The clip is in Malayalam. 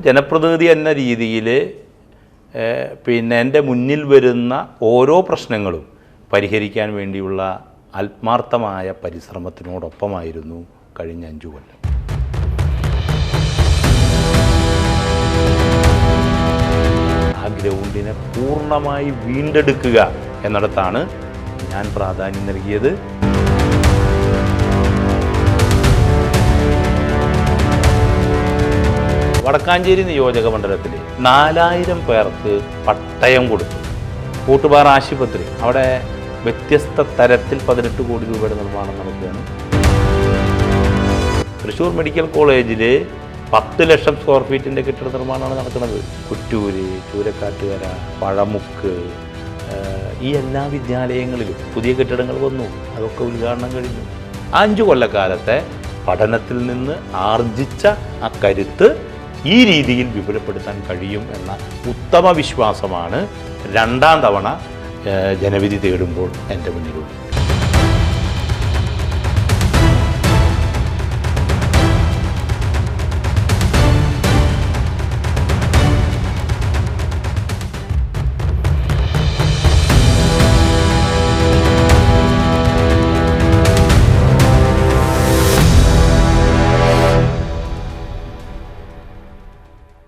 ജനപ്രതിനിധി എന്ന രീതിയിൽ പിന്നെ എൻ്റെ മുന്നിൽ വരുന്ന ഓരോ പ്രശ്നങ്ങളും പരിഹരിക്കാൻ വേണ്ടിയുള്ള ആത്മാർത്ഥമായ പരിശ്രമത്തിനോടൊപ്പമായിരുന്നു കഴിഞ്ഞ 5 കൊല്ലം. ആ ഗ്രൗണ്ടിനെ പൂർണ്ണമായി വീണ്ടെടുക്കുക എന്നിടത്താണ് ഞാൻ പ്രാധാന്യം നൽകിയത്. വടക്കാഞ്ചേരി നിയോജക മണ്ഡലത്തിൽ 4000 പേർക്ക് പട്ടയം കൊടുത്തു. കൂട്ടുപാറ ആശുപത്രി, അവിടെ വ്യത്യസ്ത തരത്തിൽ 18 കോടി രൂപയുടെ നിർമ്മാണം നടക്കുകയാണ്. തൃശ്ശൂർ മെഡിക്കൽ കോളേജിൽ 10 ലക്ഷം സ്ക്വയർ ഫീറ്റിൻ്റെ കെട്ടിട നിർമ്മാണമാണ് നടക്കുന്നത്. കുറ്റൂര്, ചൂരക്കാട്ടുകര, പഴമുക്ക്, ഈ എല്ലാ വിദ്യാലയങ്ങളിലും പുതിയ കെട്ടിടങ്ങൾ വന്നു. അതൊക്കെ ഉദ്ഘാടനം കഴിഞ്ഞു. 5 കൊല്ലക്കാലത്തെ പഠനത്തിൽ നിന്ന് ആർജിച്ച ആ കരുത്ത് ഈ രീതിയിൽ വിപുലപ്പെടുത്താൻ കഴിയും എന്ന ഉത്തമ വിശ്വാസമാണ് 2ാം തവണ ജനവിധി തേടുമ്പോൾ എൻ്റെ മുന്നിലുള്ളത്.